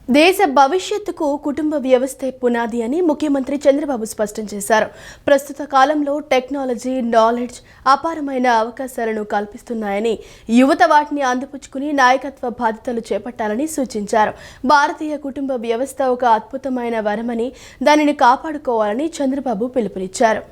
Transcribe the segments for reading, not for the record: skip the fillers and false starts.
దేశ భవిష్యత్తుకు కుటుంబ వ్యవస్థే పునాది అని ముఖ్యమంత్రి చంద్రబాబు స్పష్టం చేశారు. ప్రస్తుత కాలంలో టెక్నాలజీ, నాలెడ్జ్ అపారమైన అవకాశాలను కల్పిస్తున్నాయని, యువత వాటిని అందిపుచ్చుకుని నాయకత్వ బాధ్యతలు చేపట్టాలని సూచించారు. భారతీయ కుటుంబ వ్యవస్థ ఒక అద్భుతమైన వరమని, దానిని కాపాడుకోవాలని చంద్రబాబు పిలుపునిచ్చారు.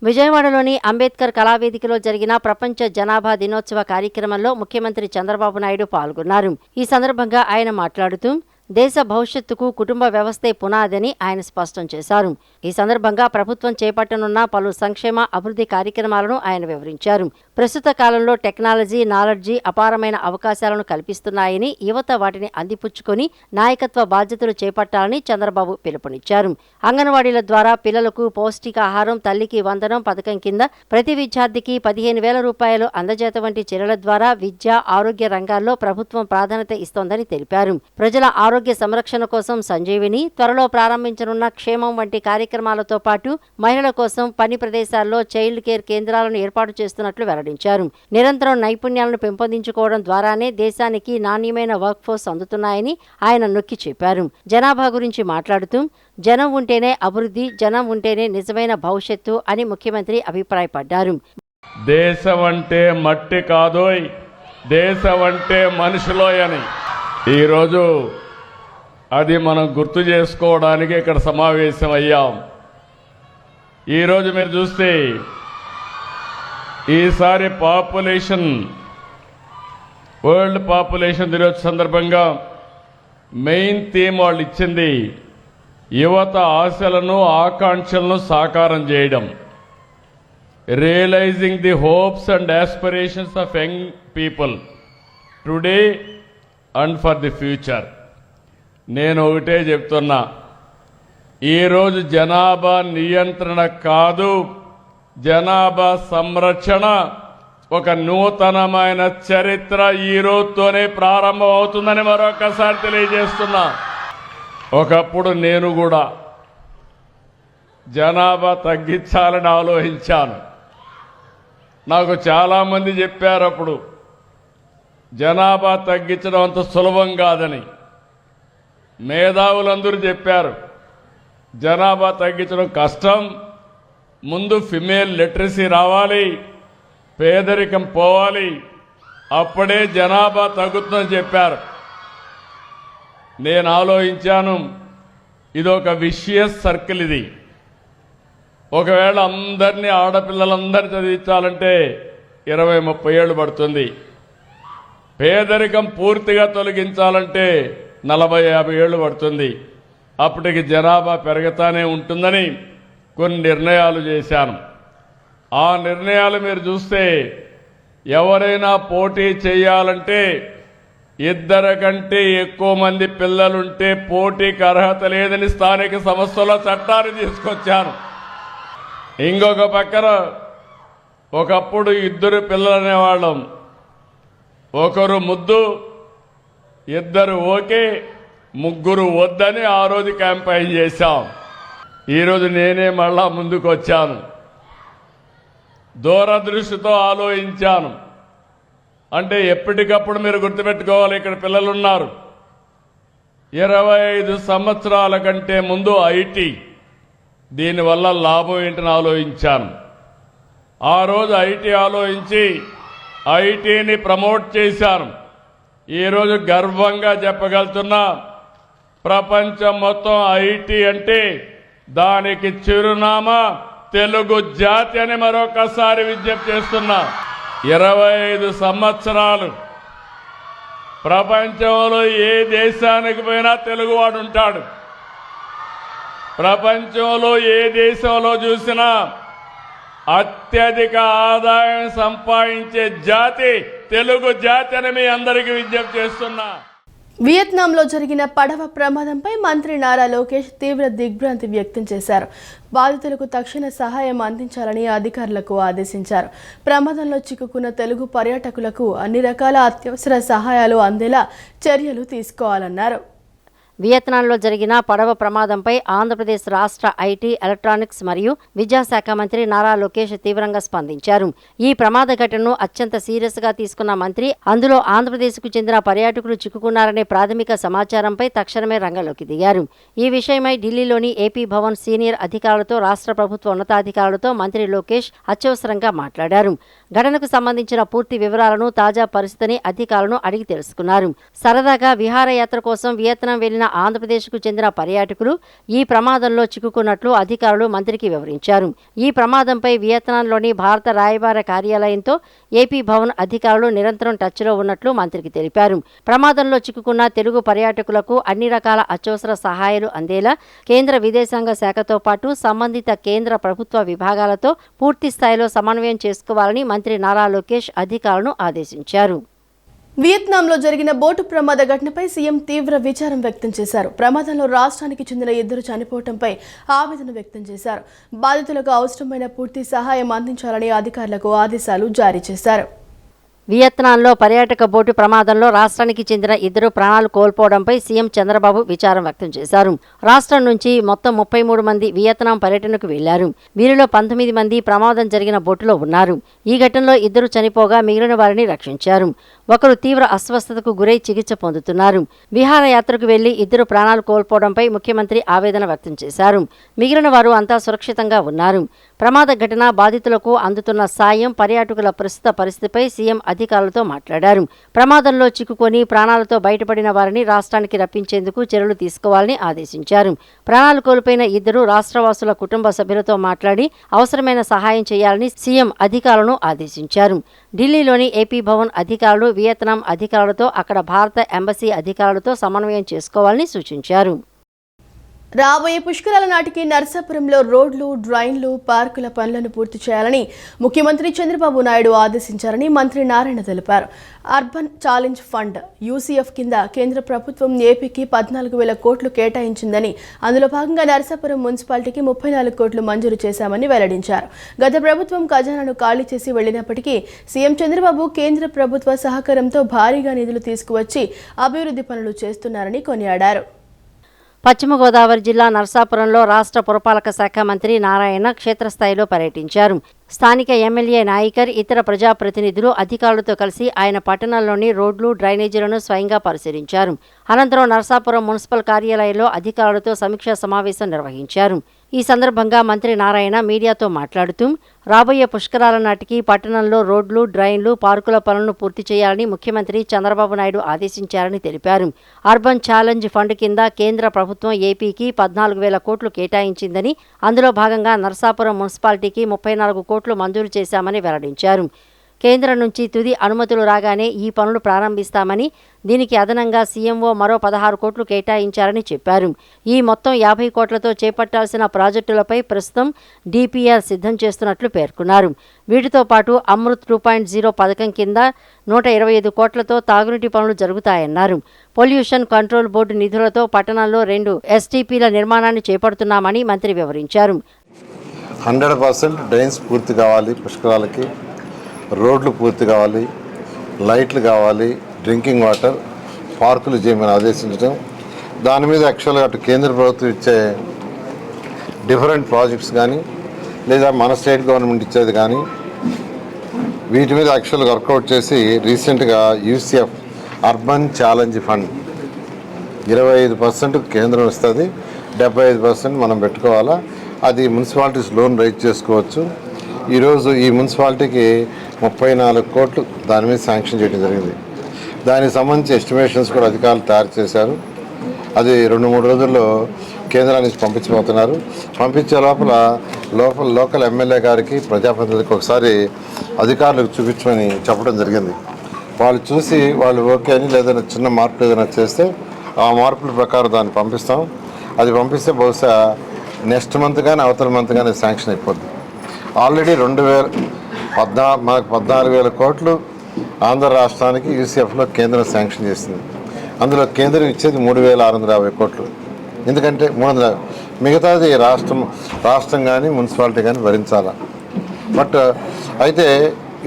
విజయవాడలోని అంబేద్కర్ కళావేదికలో జరిగిన ప్రపంచ జనాభా దినోత్సవ కార్యక్రమంలో ముఖ్యమంత్రి చంద్రబాబు నాయుడు పాల్గొన్నారు. ఈ సందర్భంగా ఆయన మాట్లాడుతూ దేశ భవిష్యత్తుకు కుటుంబ వ్యవస్థే పునాదని ఆయన స్పష్టం చేశారు. ఈ సందర్భంగా ప్రభుత్వం చేపట్టనున్న పలు సంక్షేమ అభివృద్ధి కార్యక్రమాలను ఆయన వివరించారు. ప్రస్తుత కాలంలో టెక్నాలజీ, నాలెడ్జి అపారమైన అవకాశాలను కల్పిస్తున్నాయని, యువత వాటిని అందిపుచ్చుకొని నాయకత్వ బాధ్యతలు చేపట్టాలని చంద్రబాబు పిలుపునిచ్చారు. అంగన్వాడీల ద్వారా పిల్లలకు పౌష్టికాహారం, తల్లికి వందనం పథకం కింద ప్రతి విద్యార్థికి 15,000 రూపాయలు అందజేత వంటి చర్యల ద్వారా విద్య, ఆరోగ్య రంగాల్లో ప్రభుత్వం ప్రాధాన్యత ఇస్తోందని తెలిపారు. ప్రజల ఆరోగ్య సంరక్షణ కోసం సంజీవిని, త్వరలో ప్రారంభించనున్న క్షేమం వంటి కార్యక్రమాలతో పాటు మహిళల కోసం పని ప్రదేశాల్లో చైల్డ్ కేర్ కేంద్రాలను ఏర్పాటు చేస్తున్నట్లు వెల్లడించారు. నిరంతరం నైపుణ్యాలను పెంపొందించుకోవడం ద్వారానే దేశానికి నాణ్యమైన వర్క్ ఫోర్స్ అందుతున్నాయని ఆయన నొక్కి చెప్పారు. జనాభా గురించి మాట్లాడుతూ జనం ఉంటేనే అభివృద్ధి, జనం ఉంటేనే నిజమైన భవిష్యత్తు అని ముఖ్యమంత్రి అభిప్రాయపడ్డారు. దేశం అంటే మట్టి కాదోయ్, దేశం అంటే మనుషులోయ్ అని ఈరోజు అది మనం గుర్తు చేసుకోవడానికి ఇక్కడ సమావేశం అయ్యాం. ఈరోజు మీరు చూస్తే ఈసారి వరల్డ్ పాపులేషన్ దినోత్సవం సందర్భంగా మెయిన్ థీమ్ వాళ్ళు ఇచ్చింది యువత ఆశలను, ఆకాంక్షలను సాకారం చేయడం, realizing the hopes and aspirations of young people today and for the future. నేను ఒకటే చెప్తున్నా, ఈరోజు జనాభా నియంత్రణ కాదు, జనాభా సంరక్షణ ఒక నూతనమైన చరిత్ర ఈ రోజుతోనే ప్రారంభం అవుతుందని మరొకసారి తెలియజేస్తున్నా. ఒకప్పుడు నేను కూడా జనాభా తగ్గించాలని ఆలోచించాను. నాకు చాలామంది చెప్పారు అప్పుడు జనాభా తగ్గించడం అంత సులభం కాదని. మేధావులందరూ చెప్పారు జనాభా తగ్గించడం కష్టం, ముందు ఫిమేల్ లిటరసీ రావాలి, పేదరికం పోవాలి, అప్పుడే జనాభా తగ్గుతుందని చెప్పారు. నేను ఆలోచించాను, ఇదొక విషియస్ సర్కిల్. ఇది ఒకవేళ అందరినీ ఆడపిల్లలందరినీ చదివించాలంటే 20-30 ఏళ్ళు పడుతుంది. పేదరికం పూర్తిగా తొలగించాలంటే 40-50 ఏళ్ళు పడుతుంది. అప్పటికి జనాభా పెరుగుతానే ఉంటుందని కొన్ని నిర్ణయాలు చేశాను. ఆ నిర్ణయాలు మీరు చూస్తే ఎవరైనా పోటీ చేయాలంటే 2 కంటే ఎక్కువ మంది పిల్లలుంటే పోటీకి అర్హత లేదని స్థానిక సంస్థలో చట్టాన్ని తీసుకొచ్చాను. ఇంకొక పక్కన ఒకప్పుడు 2 పిల్లలు అనేవాళ్ళం, ఒకరు ముద్దు, 2 ఓకే, 3 వద్దని ఆ రోజు క్యాంపెయిన్ చేశాం. ఈరోజు నేనే మళ్ళా ముందుకు వచ్చాను. దూరదృష్టితో ఆలోచించాను. అంటే ఎప్పటికప్పుడు మీరు గుర్తుపెట్టుకోవాలి, ఇక్కడ పిల్లలున్నారు. 25 సంవత్సరాల కంటే ముందు ఐటీ, దీనివల్ల లాభం ఏంటని ఆలోచించాను. ఆ రోజు ఐటీ ఆలోచించి ఐటీని ప్రమోట్ చేశాను. ఈరోజు గర్వంగా చెప్పగలుగుతున్నా, ప్రపంచం మొత్తం ఐటీ అంటే దానికి చిరునామా తెలుగు జాతి అని మరొకసారి విజ్ఞప్తి చేస్తున్నా. 25 సంవత్సరాలు ప్రపంచంలో ఏ దేశానికి పోయినా తెలుగువాడు ఉంటాడు. ప్రపంచంలో ఏ దేశంలో చూసినా అత్యధిక ఆదాయం సంపాదించే జాతి తెలుగు జాతి అని మీ అందరికీ విజ్ఞప్తి చేస్తున్నా. వియత్నాంలో జరిగిన పడవ ప్రమాదంపై మంత్రి నారా లోకేష్ తీవ్ర దిగ్భ్రాంతి వ్యక్తం చేశారు. బాధితులకు తక్షణ సహాయం అందించాలని అధికారులకు ఆదేశించారు. ప్రమాదంలో చిక్కుకున్న తెలుగు పర్యాటకులకు అన్ని రకాల అత్యవసర సహాయాలు అందేలా చర్యలు తీసుకోవాలన్నారు. వియత్నాంలో జరిగిన పడవ ప్రమాదంపై ఆంధ్రప్రదేశ్ రాష్ట్ర ఐటీ, ఎలక్ట్రానిక్స్ మరియు విద్యాశాఖ మంత్రి నారా లోకేష్ తీవ్రంగా స్పందించారు. ఈ ప్రమాద ఘటనను అత్యంత సీరియస్గా తీసుకున్న మంత్రి అందులో ఆంధ్రప్రదేశ్కు చెందిన పర్యాటకులు చిక్కుకున్నారనే ప్రాథమిక సమాచారంపై తక్షణమే రంగంలోకి దిగారు. ఈ విషయమై ఢిల్లీలోని ఏపీ భవన్ సీనియర్ అధికారులతో, రాష్ట్ర ప్రభుత్వ ఉన్నతాధికారులతో మంత్రి లోకేష్ అత్యవసరంగా మాట్లాడారు. ఘటనకు సంబంధించిన పూర్తి వివరాలను, తాజా పరిస్థితిని అధికారులను అడిగి తెలుసుకున్నారు. సరదాగా విహారయాత్ర కోసం వియత్నాం వెళ్లిన ఆంధ్రప్రదేశ్కు చెందిన పర్యాటకులు ఈ ప్రమాదంలో చిక్కుకున్నట్లు అధికారులు మంత్రికి వివరించారు. ఈ ప్రమాదంపై వియత్నాంలోని భారత రాయబార కార్యాలయంతో ఏపీ భవన్ అధికారులు నిరంతరం టచ్లో ఉన్నట్లు మంత్రికి తెలిపారు. ప్రమాదంలో చిక్కుకున్న తెలుగు పర్యాటకులకు అన్ని రకాల అత్యవసర సహాయాలు అందేలా కేంద్ర విదేశాంగ శాఖతో పాటు సంబంధిత కేంద్ర ప్రభుత్వ విభాగాలతో పూర్తి స్థాయిలో సమన్వయం చేసుకోవాలని మంత్రి నారా లోకేష్ అధికారులను ఆదేశించారు. వియత్నాంలో జరిగిన బోటు ప్రమాద ఘటనపై సీఎం తీవ్ర విచారం వ్యక్తం చేశారు. ప్రమాదంలో రాష్ట్రానికి చెందిన 2 చనిపోవడంపై ఆవేదన వ్యక్తం చేశారు. బాధితులకు అవసరమైన పూర్తి సహాయం అందించాలని అధికారులకు ఆదేశాలు జారీ చేశారు. వియత్నాంలో పర్యాటక బోటు ప్రమాదంలో రాష్ట్రానికి చెందిన 2 ప్రాణాలు కోల్పోవడంపై సీఎం చంద్రబాబు విచారం వ్యక్తం చేశారు. రాష్ట్రం నుంచి మొత్తం 33 మంది వియత్నాం పర్యటనకు వెళ్లారు. వీరిలో 19 మంది ప్రమాదం జరిగిన బోటులో ఉన్నారు. ఈ ఘటనలో 2 చనిపోగా మిగిలిన వారిని రక్షించారు. ఒకరు తీవ్ర అస్వస్థతకు గురై చికిత్స పొందుతున్నారు. విహారయాత్రకు వెళ్లి 2 ప్రాణాలు కోల్పోవడంపై ముఖ్యమంత్రి ఆవేదన వ్యక్తం చేశారు. మిగిలిన వారు అంతా సురక్షితంగా ఉన్నారు. ప్రమాద ఘటన బాధితులకు అందుతున్న సాయం, పర్యాటకుల ప్రస్తుత పరిస్థితిపై సీఎం అధికారులతో మాట్లాడారు. ప్రమాదంలో చిక్కుకొని ప్రాణాలతో బయటపడిన వారిని రాష్ట్రానికి రప్పించేందుకు చర్యలు తీసుకోవాలని ఆదేశించారు. ప్రాణాలు కోల్పోయిన 2 రాష్ట్రవాసుల కుటుంబ సభ్యులతో మాట్లాడి అవసరమైన సహాయం చేయాలని సీఎం అధికారులను ఆదేశించారు. ఢిల్లీలోని ఏపీ భవన్ అధికారులు వియత్నాం అధికారులతో, అక్కడ భారత ఎంబసీ అధికారులతో సమన్వయం చేసుకోవాలని సూచించారు. రాబోయే పుష్కరాల నాటికి నర్సాపురంలో రోడ్లు, డ్రైన్లు, పార్కుల పనులను పూర్తి చేయాలని ముఖ్యమంత్రి చంద్రబాబు నాయుడు ఆదేశించారని మంత్రి నారాయణ తెలిపారు. అర్బన్ ఛాలెంజ్ ఫండ్ యూసీఎఫ్ కింద కేంద్ర ప్రభుత్వం ఏపీకి 14,000 కోట్లు కేటాయించిందని, అందులో భాగంగా నర్సాపురం మున్సిపాలిటీకి 34 కోట్లు మంజూరు చేశామని వెల్లడించారు. గత ప్రభుత్వం ఖజానాను ఖాళీ చేసి వెళ్లినప్పటికీ సీఎం చంద్రబాబు కేంద్ర ప్రభుత్వ సహకారంతో భారీగా నిధులు తీసుకువచ్చి అభివృద్ధి పనులు చేస్తున్నారని కొనియాడారు. పశ్చిమ గోదావరి జిల్లా నర్సాపురంలో రాష్ట్ర పురపాలక శాఖ మంత్రి నారాయణ క్షేత్రస్థాయిలో పర్యటించారు. స్థానిక ఎమ్మెల్యే నాయికర్, ఇతర ప్రజాప్రతినిధులు, అధికారులతో కలిసి ఆయన పట్టణంలోని రోడ్లు, డ్రైనేజీలను స్వయంగా పరిశీలించారు. అనంతరం నర్సాపురం మున్సిపల్ కార్యాలయంలో అధికారులతో సమీక్షా సమావేశం నిర్వహించారు. ఈ సందర్భంగా మంత్రి నారాయణ మీడియాతో మాట్లాడుతూ రాబోయే పుష్కరాల నాటికి పట్టణంలో రోడ్లు, డ్రైన్లు, పార్కుల పనులను పూర్తి చేయాలని ముఖ్యమంత్రి చంద్రబాబు నాయుడు ఆదేశించారని తెలిపారు. అర్బన్ ఛాలెంజ్ ఫండ్ కింద కేంద్ర ప్రభుత్వం ఏపీకి 14,000 కోట్లు కేటాయించిందని, అందులో భాగంగా నర్సాపురం మున్సిపాలిటీకి 34 కోట్లు మంజూరు చేశామని వెల్లడించారు. కేంద్రం నుంచి తుది అనుమతులు రాగానే ఈ పనులు ప్రారంభిస్తామని, దీనికి అదనంగా సీఎంఓ మరో 16 కోట్లు కేటాయించారని చెప్పారు. ఈ మొత్తం 50 కోట్లతో చేపట్టాల్సిన ప్రాజెక్టులపై ప్రస్తుతం డిపిఆర్ సిద్ధం చేస్తున్నట్లు పేర్కొన్నారు. వీటితో పాటు అమృత్ 2.0 పథకం కింద 125 కోట్లతో తాగునీటి పనులు జరుగుతాయన్నారు. పొల్యూషన్ కంట్రోల్ బోర్డు నిధులతో పట్టణంలో 2 ఎస్టీపీల నిర్మాణాన్ని చేపడుతున్నామని మంత్రి వివరించారు. 100% డ్రైన్స్ పూర్తి కావాలి, పుష్కరాలకి రోడ్లు పూర్తి కావాలి, లైట్లు కావాలి, డ్రింకింగ్ వాటర్, పార్కులు చేయమని ఆదేశించడం. దాని మీద యాక్చువల్గా అటు కేంద్ర ప్రభుత్వం ఇచ్చే డిఫరెంట్ ప్రాజెక్ట్స్ కానీ, లేదా మన స్టేట్ గవర్నమెంట్ ఇచ్చేది కానీ, వీటి మీద యాక్చువల్గా వర్కౌట్ చేసి రీసెంట్గా యూసీఎఫ్ అర్బన్ ఛాలెంజ్ ఫండ్ 25% కేంద్రం ఇస్తుంది, 75% మనం పెట్టుకోవాలా. అది మున్సిపాలిటీస్ లోన్ రైజ్ చేసుకోవచ్చు. ఈరోజు ఈ మున్సిపాలిటీకి 34 కోట్లు దాని మీద శాంక్షన్ చేయడం జరిగింది. దానికి సంబంధించి ఎస్టిమేషన్స్ కూడా అధికారులు తయారు చేశారు. అది 2-3 రోజుల్లో కేంద్రానికి పంపించబోతున్నారు. పంపించే లోకల్ ఎమ్మెల్యే గారికి, ప్రజాప్రతినిధులకు ఒకసారి అధికారులకు చూపించమని చెప్పడం జరిగింది. వాళ్ళు చూసి వాళ్ళు ఓకే అని, లేదైనా చిన్న మార్పులు ఏదైనా చేస్తే ఆ మార్పుల ప్రకారం దాన్ని పంపిస్తాం. అది పంపిస్తే బహుశా నెక్స్ట్ మంత్ కానీ అవతల మంత్ కానీ శాంక్షన్ అయిపోద్ది. ఆల్రెడీ మనకు 14,000 కోట్లు ఆంధ్ర రాష్ట్రానికి యూసీఎఫ్లో కేంద్రం శాంక్షన్ చేసింది. అందులో కేంద్రం ఇచ్చేది 3,650 కోట్లు. ఎందుకంటే 300 మిగతాది రాష్ట్రం కానీ మున్సిపాలిటీ కానీ భరించాలా. బట్ అయితే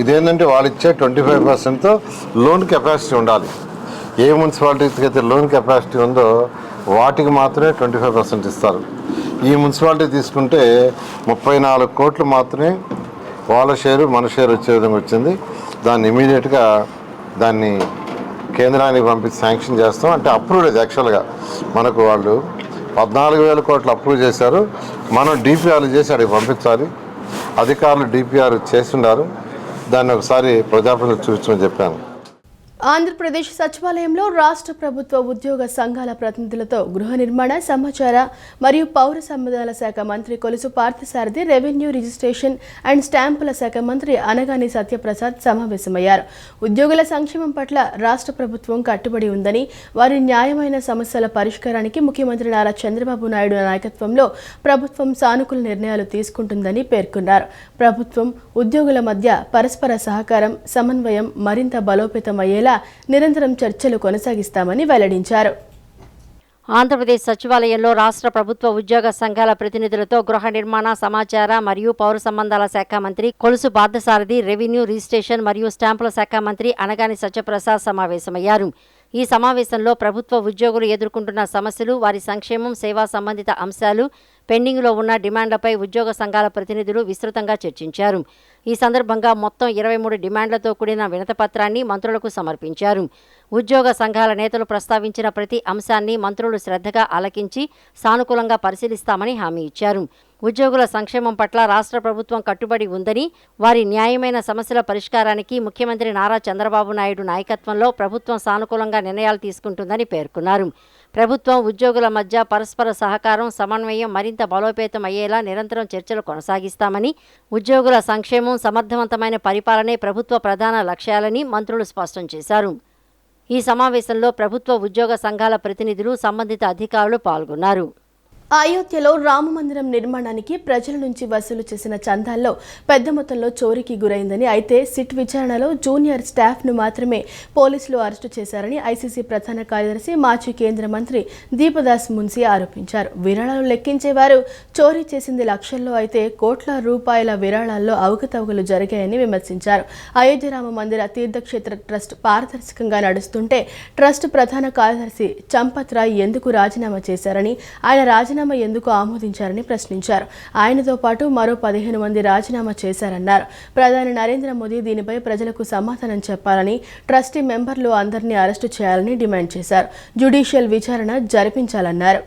ఇదేంటంటే వాళ్ళు ఇచ్చే 25%తో లోన్ కెపాసిటీ ఉండాలి. ఏ మున్సిపాలిటీకి అయితే లోన్ కెపాసిటీ ఉందో వాటికి మాత్రమే 25% ఇస్తారు. ఈ మున్సిపాలిటీ తీసుకుంటే 34 కోట్లు మాత్రమే వాళ్ళ షేరు మన షేరు వచ్చే విధంగా వచ్చింది. దాన్ని ఇమీడియట్గా దాన్ని కేంద్రానికి పంపించి శాంక్షన్ చేస్తాం. అంటే అప్రూవ్ లేదు యాక్చువల్గా, మనకు వాళ్ళు 14,000 కోట్లు అప్రూవ్ చేశారు. మనం డిపిఆర్లు చేసి అక్కడికి పంపించాలి. అధికారులు డిపిఆర్ చేస్తున్నారు. దాన్ని ఒకసారి ప్రజాప్రతినిధులు చూపించమని చెప్పాను. ఆంధ్రప్రదేశ్ సచివాలయంలో రాష్ట్ర ప్రభుత్వ ఉద్యోగ సంఘాల ప్రతినిధులతో గృహ నిర్మాణ, సమాచార మరియు పౌర సంబంధాల శాఖ మంత్రి Kolusu Parthasarathy, revenue, registration and స్టాంపుల శాఖ మంత్రి అనగాని సత్యప్రసాద్ సమావేశమయ్యారు. ఉద్యోగుల సంక్షేమం పట్ల రాష్ట్ర ప్రభుత్వం కట్టుబడి ఉందని, వారి న్యాయమైన సమస్యల పరిష్కారానికి ముఖ్యమంత్రి నారా చంద్రబాబు నాయుడు నాయకత్వంలో ప్రభుత్వం సానుకూల నిర్ణయాలు తీసుకుంటుందని పేర్కొన్నారు. ప్రభుత్వం ఉద్యోగుల మధ్య పరస్పర సహకారం, సమన్వయం మరింత బలోపేతమయ్యేలా నిరంతరం చర్చలు కొనసాగిస్తామని వెల్లడించారు. ఆంధ్రప్రదేశ్ సచివాలయంలో రాష్ట్ర ప్రభుత్వ ఉద్యోగ సంఘాల ప్రతినిధులతో గృహ నిర్మాణ, సమాచార మరియు పౌర సంబంధాల శాఖ మంత్రి కొలుసు పార్థసారథి, రెవెన్యూ, రిజిస్ట్రేషన్ మరియు స్టాంపుల శాఖ మంత్రి అనగాని సత్యప్రసాద్ సమావేశమయ్యారు. ఈ సమావేశంలో ప్రభుత్వ ఉద్యోగులు ఎదుర్కొంటున్న సమస్యలు, వారి సంక్షేమం, సేవా సంబంధిత అంశాలు, పెండింగ్లో ఉన్న డిమాండ్లపై ఉద్యోగ సంఘాల ప్రతినిధులు విస్తృతంగా చర్చించారు. ఈ సందర్భంగా మొత్తం 23 డిమాండ్లతో కూడిన వినతిపత్రాన్ని మంత్రులకు సమర్పించారు. ఉద్యోగ సంఘాల నేతలు ప్రస్తావించిన ప్రతి అంశాన్ని మంత్రులు శ్రద్ధగా ఆలకించి సానుకూలంగా పరిశీలిస్తామని హామీ ఇచ్చారు. ఉద్యోగుల సంక్షేమం పట్ల రాష్ట్ర ప్రభుత్వం కట్టుబడి ఉందని, వారి న్యాయమైన సమస్యల పరిష్కారానికి ముఖ్యమంత్రి నారా చంద్రబాబు నాయుడు నాయకత్వంలో ప్రభుత్వం సానుకూలంగా నిర్ణయాలు తీసుకుంటుందని పేర్కొన్నారు. ప్రభుత్వం ఉద్యోగుల మధ్య పరస్పర సహకారం, సమన్వయం మరింత బలోపేతం అయ్యేలా నిరంతరం చర్చలు కొనసాగిస్తామని, ఉద్యోగుల సంక్షేమం, సమర్థవంతమైన పరిపాలనే ప్రభుత్వ ప్రధాన లక్ష్యాలని మంత్రులు స్పష్టం చేశారు. ఈ సమావేశంలో ప్రభుత్వ ఉద్యోగ సంఘాల ప్రతినిధులు, సంబంధిత అధికారులు పాల్గొన్నారు. అయోధ్యలో రామమందిరం నిర్మాణానికి ప్రజల నుంచి వసూలు చేసిన చందాల్లో పెద్ద మొత్తంలో చోరీకి గురైందని, అయితే సిట్ విచారణలో జూనియర్ స్టాఫ్ను మాత్రమే పోలీసులు అరెస్టు చేశారని ఐసీసీ ప్రధాన కార్యదర్శి, మాజీ కేంద్ర మంత్రి దీపదాస్ మున్సీ ఆరోపించారు. విరాళాలు లెక్కించేవారు చోరీ చేసింది లక్షల్లో అయితే కోట్ల రూపాయల విరాళాల్లో అవకతవకలు జరిగాయని విమర్శించారు. అయోధ్య రామ మందిర తీర్థక్షేత్ర ట్రస్ట్ పారదర్శకంగా నడుస్తుంటే ట్రస్ట్ ప్రధాన కార్యదర్శి చంపత్ రాయ్ ఎందుకు రాజీనామా చేశారని, ఆయన రాజీనామా ఎందుకు ఆమోదించారని ప్రశ్నించారు. ఆయనతో పాటు మరో 15 మంది రాజీనామా చేశారన్నారు. ప్రధాని నరేంద్ర మోదీ దీనిపై ప్రజలకు సమాధానం చెప్పాలని, ట్రస్టీ మెంబర్లు అందరినీ అరెస్టు చేయాలని డిమాండ్ చేశారు. జ్యుడిషియల్ విచారణ జరిపించాలన్నారు.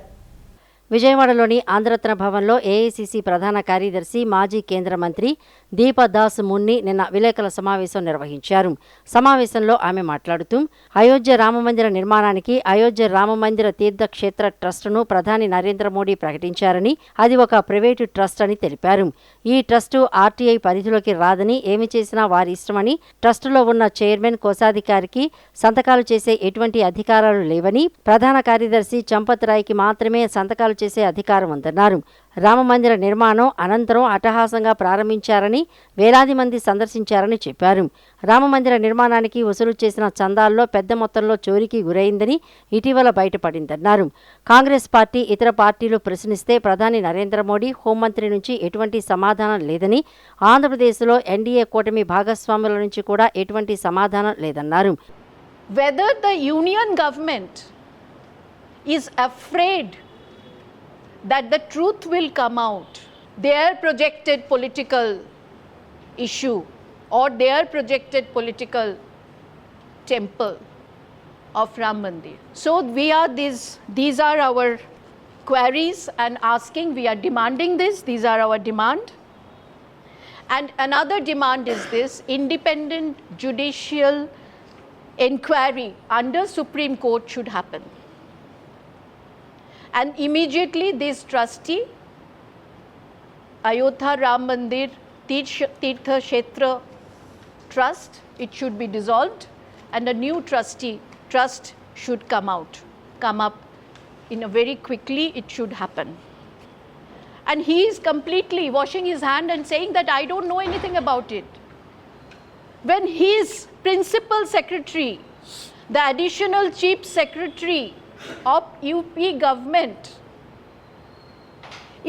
విజయవాడలోని ఆంధ్రరత్న భవన్లో ఏఐసీసీ ప్రధాన కార్యదర్శి, మాజీ కేంద్ర మంత్రి దీపదాస్ మున్ని నిన్న విలేకరుల సమావేశం నిర్వహించారు. సమావేశంలో ఆమె మాట్లాడుతూ, అయోధ్య రామమందిర నిర్మాణానికి అయోధ్య రామమందిర తీర్థక్షేత్ర ట్రస్టును ప్రధాని నరేంద్ర మోడీ ప్రకటించారని, అది ఒక ప్రైవేటు ట్రస్ట్ అని తెలిపారు. ఈ ట్రస్టు ఆర్టీఐ పరిధిలోకి రాదని, ఏమి చేసినా వారి ఇష్టమని, ట్రస్టులో ఉన్న చైర్మన్, కోశాధికారికి సంతకాలు చేసే ఎటువంటి అధికారాలు లేవని, ప్రధాన కార్యదర్శి చంపత్ రాయ్కి మాత్రమే సంతకాలు చేసే అధికారం ఉందన్నారు. రామమందిర నిర్మాణం అనంతరం అట్టహాసంగా ప్రారంభించారని, వేలాది మంది సందర్శించారని చెప్పారు. రామమందిర నిర్మాణానికి వసూలు చేసిన చందాల్లో పెద్ద మొత్తంలో చోరీకి గురైందని ఇటీవల బయటపడిందన్నారు. కాంగ్రెస్ పార్టీ, ఇతర పార్టీలు ప్రశ్నిస్తే ప్రధాని నరేంద్ర మోడీ, హోంమంత్రి నుంచి ఎటువంటి సమాధానం లేదని, ఆంధ్రప్రదేశ్లో ఎన్డీఏ కూటమి భాగస్వాముల నుంచి కూడా ఎటువంటి సమాధానం లేదన్నారు. Whether the union government is afraid that the truth will come out, their projected political issue or their projected political temple of Ram Mandir. So these are our queries and asking, we are demanding this, these are our demand. And another demand is this: independent judicial inquiry under Supreme Court should happen. And immediately this trustee, Ayodhya Ram Mandir Tirtha Kshetra Trust, it should be dissolved and a new trust should come up in a very quickly, it should happen. And he is completely washing his hand and saying that I don't know anything about it. When his principal secretary, the additional chief secretary of UP government,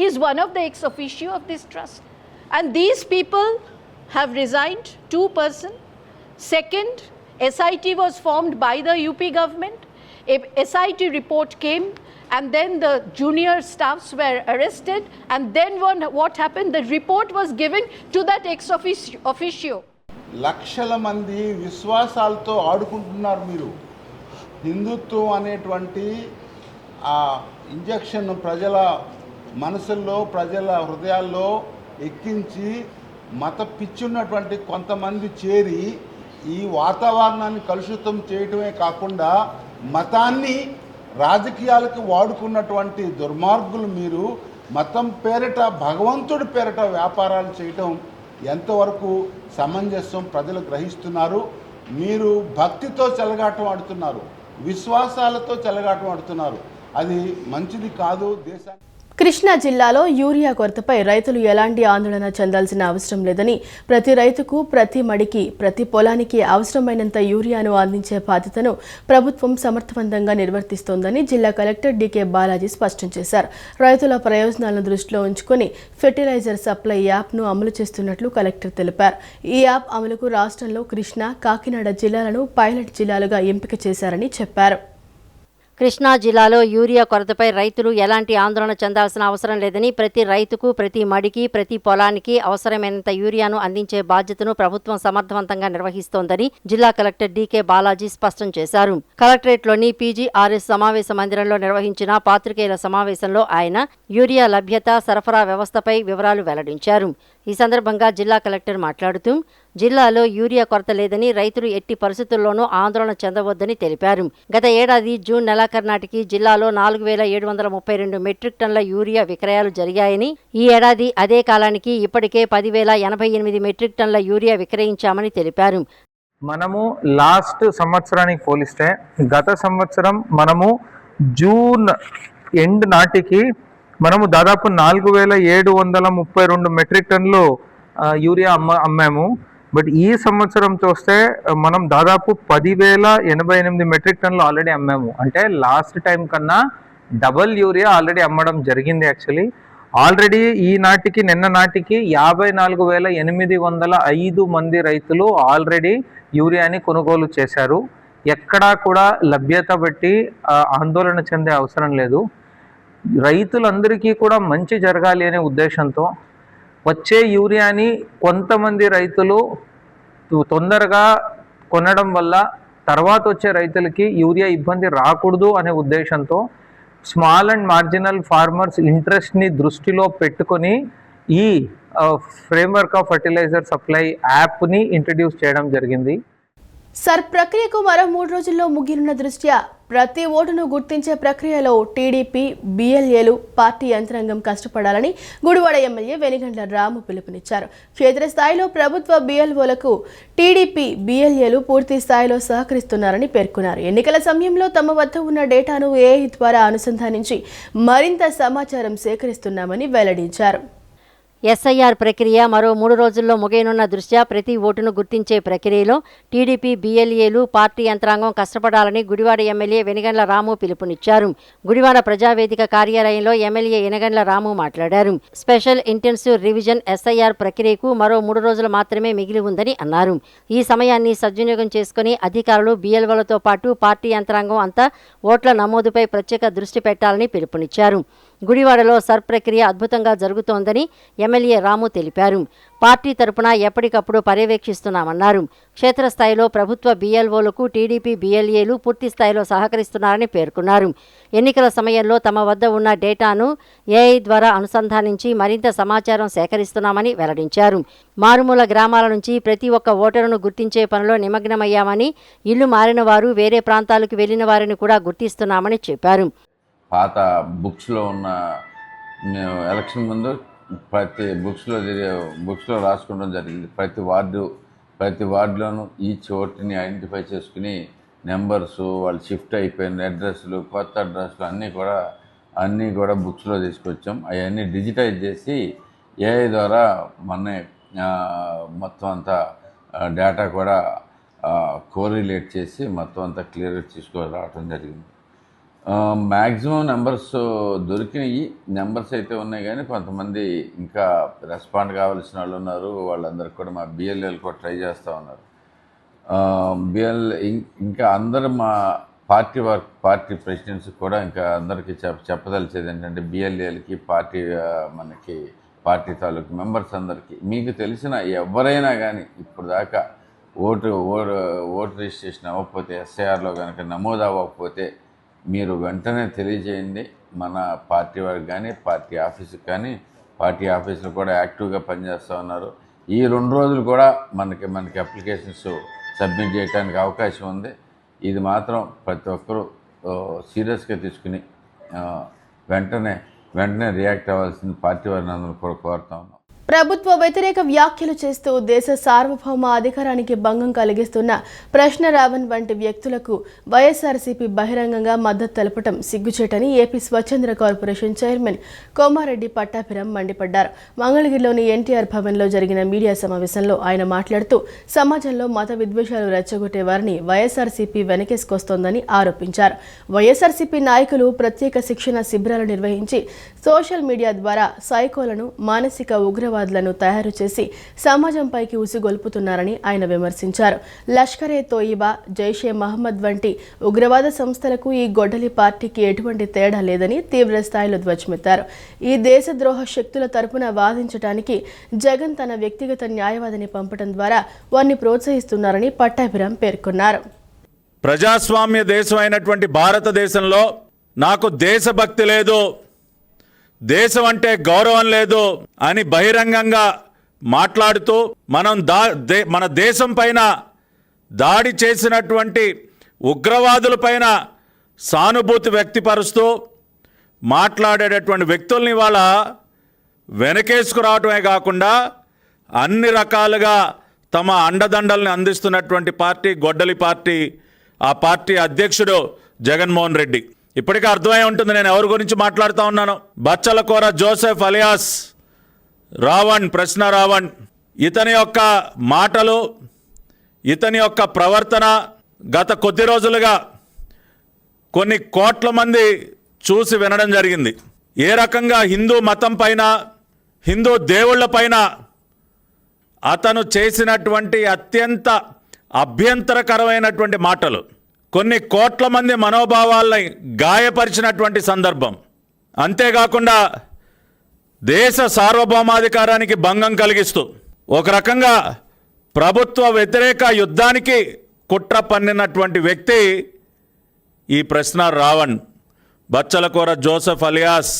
is one of the ex officio of this trust, and these people have resigned, 2 persons. Second, SIT was formed by the UP government. A SIT report came and then the junior staffs were arrested, and then what happened, the report was given to that ex officio. లక్షల మంది విశ్వాసాలతో ఆడుకుంటున్నారు మీరు. హిందుత్వం అనేటువంటి ఆ injection ప్రజల మనసుల్లో ప్రజల హృదయాల్లో ఎక్కించి మత పిచ్చున్నటువంటి కొంతమంది చేరి ఈ వాతావరణాన్ని కలుషితం చేయటమే కాకుండా మతాన్ని రాజకీయాలకు వాడుకున్నటువంటి దుర్మార్గులు మీరు. మతం పేరిట భగవంతుడి పేరిట వ్యాపారాలు చేయటం ఎంతవరకు సమంజసం ప్రజలు గ్రహిస్తున్నారు? మీరు భక్తితో చెలగాటం ఆడుతున్నారు, విశ్వాసాలతో చెలగాటం ఆడుతున్నారు. అది మంచిది కాదు దేశానికి. కృష్ణా జిల్లాలో యూరియా కొరతపై రైతులు ఎలాంటి ఆందోళన చెందాల్సిన అవసరం లేదని, ప్రతి రైతుకు ప్రతి మడికి ప్రతి పొలానికి అవసరమైనంత యూరియాను అందించే బాధ్యతను ప్రభుత్వం సమర్థవంతంగా నిర్వర్తిస్తోందని జిల్లా కలెక్టర్ డీకే బాలాజీ స్పష్టం చేశారు. రైతుల ప్రయోజనాలను దృష్టిలో ఉంచుకొని ఫెర్టిలైజర్ సప్లై యాప్ను అమలు చేస్తున్నట్లు కలెక్టర్ తెలిపారు. ఈ యాప్ అమలుకు రాష్ట్రంలో కృష్ణా, కాకినాడ జిల్లాలను పైలట్ జిల్లాలుగా ఎంపిక చేశారని చెప్పారు. కృష్ణా జిల్లాలో యూరియా కొరతపై రైతులు ఎలాంటి ఆందోళన చెందాల్సిన అవసరం లేదని, ప్రతి రైతుకు ప్రతి మడికి ప్రతి పొలానికి అవసరమైనంత యూరియాను అందించే బాధ్యతను ప్రభుత్వం సమర్థవంతంగా నిర్వహిస్తోందని జిల్లా కలెక్టర్ డీకే బాలాజీ స్పష్టం చేశారు. కలెక్టరేట్లోని పీజీఆర్ఎస్ సమావేశ మందిరంలో నిర్వహించిన పాత్రికేయుల సమావేశంలో ఆయన యూరియా లభ్యత, సరఫరా వ్యవస్థపై వివరాలు వెల్లడించారు. ఈ సందర్భంగా జిల్లా కలెక్టర్ మాట్లాడుతూ జిల్లాలో యూరియా కొరత లేదని, రైతులు ఎట్టి పరిస్థితుల్లోనూ ఆందోళన చెందవద్దని తెలిపారు. గత ఏడాది జూన్ నెలాఖరు నాటికి జిల్లాలో 4732 మెట్రిక్ టన్నుల యూరియా విక్రయాలు జరిగాయని, ఈ ఏడాది అదే కాలానికి ఇప్పటికే 10,088 మెట్రిక్ టన్నుల యూరియా విక్రయించామని తెలిపారు. మనము లాస్ట్ సంవత్సరానికి పోలిస్తే గత సంవత్సరం మనము జూన్ ఎండ్ నాటికి మనము దాదాపు 4732 మెట్రిక్ టన్నులు యూరియా అమ్మాము. బట్ ఈ సంవత్సరం చూస్తే మనం దాదాపు 10,088 మెట్రిక్ టన్నులు ఆల్రెడీ అమ్మాము. అంటే లాస్ట్ టైం కన్నా డబల్ యూరియా ఆల్రెడీ అమ్మడం జరిగింది. యాక్చువల్లీ ఆల్రెడీ ఈ నాటికి నిన్న నాటికి 54,805 మంది రైతులు ఆల్రెడీ యూరియాని కొనుగోలు చేశారు. ఎక్కడా కూడా లభ్యత బట్టి ఆందోళన చెందే అవసరం లేదు. రైతులందరికీ కూడా మంచి జరగాలి అనే ఉద్దేశంతో వచ్చే యూరియాని కొంతమంది రైతులు తొందరగా కొనడం వల్ల తర్వాత వచ్చే రైతులకి యూరియా ఇబ్బంది రాకూడదు అనే ఉద్దేశంతో స్మాల్ అండ్ మార్జినల్ ఫార్మర్స్ ఇంట్రెస్ట్ని దృష్టిలో పెట్టుకొని ఈ ఫ్రేమ్వర్క్ ఆఫ్ ఫర్టిలైజర్ సప్లై యాప్ని ఇంట్రడ్యూస్ చేయడం జరిగింది. సర్ ప్రక్రియకు మరో 3 రోజుల్లో ముగినున్న దృష్ట్యా ప్రతి ఓటును గుర్తించే ప్రక్రియలో టీడీపీ, బీఎల్ఏలు, పార్టీ యంత్రాంగం కష్టపడాలని గుడివాడ ఎమ్మెల్యే వెనిగండ్ల రాము పిలుపునిచ్చారు. క్షేత్రస్థాయిలో ప్రభుత్వ బీఎల్ఓలకు టీడీపీ, బీఎల్ఏలు పూర్తి స్థాయిలో సహకరిస్తున్నారని పేర్కొన్నారు. ఎన్నికల సమయంలో తమ వద్ద ఉన్న డేటాను ఏఐ ద్వారా అనుసంధానించి మరింత సమాచారం సేకరిస్తున్నామని వెల్లడించారు. ఎస్ఐఆర్ ప్రక్రియ మరో 3 రోజుల్లో ముగియనున్న దృష్ట్యా ప్రతి ఓటును గుర్తించే ప్రక్రియలో టీడీపీ, బీఎల్ఏలు, పార్టీ యంత్రాంగం కష్టపడాలని గుడివాడ ఎమ్మెల్యే వెనిగండ్ల రాము పిలుపునిచ్చారు. గుడివాడ ప్రజావేదిక కార్యాలయంలో ఎమ్మెల్యే వెనిగండ్ల రాము మాట్లాడారు. స్పెషల్ ఇంటెన్సివ్ రివిజన్ ఎస్ఐఆర్ ప్రక్రియకు మరో 3 రోజులు మాత్రమే మిగిలి ఉందని అన్నారు. ఈ సమయాన్ని సద్వినియోగం చేసుకుని అధికారులు, బీఎల్ఓలతో పాటు పార్టీ యంత్రాంగం అంతా ఓట్ల నమోదుపై ప్రత్యేక దృష్టి పెట్టాలని పిలుపునిచ్చారు. గుడివాడలో సర్ ప్రక్రియ అద్భుతంగా జరుగుతోందని ఎమ్మెల్యే రాము తెలిపారు. పార్టీ తరపున ఎప్పటికప్పుడు పర్యవేక్షిస్తున్నామన్నారు. క్షేత్రస్థాయిలో ప్రభుత్వ బీఎల్ఓలకు టీడీపీ, బీఎల్ఏలు పూర్తి స్థాయిలో సహకరిస్తున్నారని పేర్కొన్నారు. ఎన్నికల సమయంలో తమ వద్ద ఉన్న డేటాను ఏఐ ద్వారా అనుసంధానించి మరింత సమాచారం సేకరిస్తున్నామని వెల్లడించారు. మారుమూల గ్రామాల నుంచి ప్రతి ఒక్క ఓటరును గుర్తించే పనిలో నిమగ్నమయ్యామని, ఇల్లు మారిన వారు, వేరే ప్రాంతాలకు వెళ్లిన వారిని కూడా గుర్తిస్తున్నామని చెప్పారు. పాత బుక్స్లో ఉన్న మేము ఎలక్షన్ ముందు ప్రతి బుక్స్లో రాసుకోవడం జరిగింది. ప్రతి వార్డులోనూ ఈ చోటుని ఐడెంటిఫై చేసుకుని నెంబర్సు, వాళ్ళు షిఫ్ట్ అయిపోయిన అడ్రస్లు, కొత్త అడ్రస్లు అన్నీ కూడా బుక్స్లో తీసుకొచ్చాం. అవన్నీ డిజిటైజ్ చేసి ఏఐ ద్వారా మొత్తం అంతా డేటా కూడా కోరిలేట్ చేసి మొత్తం అంతా క్లియర్గా తీసుకురావడం జరిగింది. మ్యాక్సిమం నెంబర్స్ దొరికినాయి. నెంబర్స్ అయితే ఉన్నాయి కానీ కొంతమంది ఇంకా రెస్పాండ్ కావాల్సిన వాళ్ళు ఉన్నారు. వాళ్ళందరికీ కూడా మా బిఎల్ఏలు కూడా ట్రై చేస్తూ ఉన్నారు. ఇంకా అందరూ మా పార్టీ ప్రెసిడెంట్స్ కూడా ఇంకా అందరికీ చెప్పదలిచేది ఏంటంటే బిఎల్ఏలకి పార్టీ తాలూకు మెంబర్స్ అందరికీ మీకు తెలిసిన ఎవరైనా కానీ ఇప్పుడు దాకా ఓటు రిజిస్ట్రేషన్ అవ్వకపోతే ఎస్ఐఆర్లో కనుక నమోదు అవ్వకపోతే మీరు వెంటనే తెలియజేయండి. మన పార్టీ వారికి కానీ పార్టీ ఆఫీసుకి కానీ, పార్టీ ఆఫీసులు కూడా యాక్టివ్గా పనిచేస్తూ ఉన్నారు. ఈ 2 రోజులు కూడా మనకి అప్లికేషన్స్ సబ్మిట్ చేయడానికి అవకాశం ఉంది. ఇది మాత్రం ప్రతి ఒక్కరూ సీరియస్గా తీసుకుని వెంటనే రియాక్ట్ అవ్వాల్సింది పార్టీ వారిని అందరూ కూడా కోరుతా ఉన్నాం. ప్రభుత్వ వ్యతిరేక వ్యాఖ్యలు చేస్తూ దేశ సార్వభౌమ అధికారానికి భంగం కలిగిస్తున్న ప్రశ్న రావణ్ వంటి వ్యక్తులకు వైఎస్ఆర్సీపీ బహిరంగంగా మద్దతు తెలపడం సిగ్గుచేటని ఏపీ స్వచ్ఛంద కార్పొరేషన్ చైర్మన్ కోమారెడ్డి పట్టాభిరామ్ మండిపడ్డారు. మంగళగిరిలోని ఎన్టీఆర్ భవన్లో జరిగిన మీడియా సమావేశంలో ఆయన మాట్లాడుతూ సమాజంలో మత విద్వేషాలు రెచ్చగొట్టే వారిని వైఎస్ఆర్సీపీ వెనకేసుకొస్తోందని ఆరోపించారు. వైఎస్ఆర్సీపీ నాయకులు ప్రత్యేక శిక్షణ శిబిరాలు నిర్వహించి సోషల్ మీడియా ద్వారా సైకోలను, మానసిక ఉగ్రవాదులను తయారు చేసి సమాజంపైకి ఉసిగొల్పుతున్నారని ఆయన విమర్శించారు. లష్కరే తోయిబా, జైషే మహమ్మద్ వంటి ఉగ్రవాద సంస్థలకు ఈ గొడ్డలి పార్టీకి ఎటువంటి తేడా లేదని తీవ్ర స్థాయిలో ధ్వజమెత్తారు. ఈ దేశద్రోహ శక్తుల తరపున వాదించడానికి జగన్ తన వ్యక్తిగత న్యాయవాదిని పంపడం ద్వారా వారిని ప్రోత్సహిస్తున్నారని పట్టాభిరామ్ పేర్కొన్నారు. ప్రజాస్వామ్య దేశం అయినటువంటి భారతదేశంలో నాకు దేశభక్తి లేదు, దేశం అంటే గౌరవం లేదు అని బహిరంగంగా మాట్లాడుతూ మన దేశం పైన దాడి చేసినటువంటి ఉగ్రవాదులపైన సానుభూతి వ్యక్తపరుస్తూ మాట్లాడేటటువంటి వ్యక్తుల్ని వాళ్ళ వెనకేసుకురావటమే కాకుండా అన్ని రకాలుగా తమ అండదండల్ని అందిస్తున్నటువంటి పార్టీ గొడ్డలి పార్టీ. ఆ పార్టీ అధ్యక్షుడు జగన్మోహన్ రెడ్డి. ఇప్పటికే అర్థమై ఉంటుంది నేను ఎవరి గురించి మాట్లాడుతూ ఉన్నాను. బచ్చలకూర జోసెఫ్ అలియాస్ రావణ్, ప్రశ్న రావణ్. ఇతని యొక్క మాటలు, ఇతని యొక్క ప్రవర్తన గత కొద్ది రోజులుగా కొన్ని కోట్ల మంది చూసి వినడం జరిగింది. ఏ రకంగా హిందూ మతం పైన, హిందూ దేవుళ్ళ పైన అతను చేసినటువంటి అత్యంత అభ్యంతరకరమైనటువంటి మాటలు కొన్ని కోట్ల మంది మనోభావాల్ని గాయపరిచినటువంటి సందర్భం. అంతేకాకుండా దేశ సార్వభౌమాధికారానికి భంగం కలిగిస్తూ ఒక రకంగా ప్రభుత్వ వ్యతిరేక యుద్ధానికి కుట్ర పన్నినటువంటి వ్యక్తి ఈ ప్రశ్న రావణ్, బచ్చలకూర జోసెఫ్ అలియాస్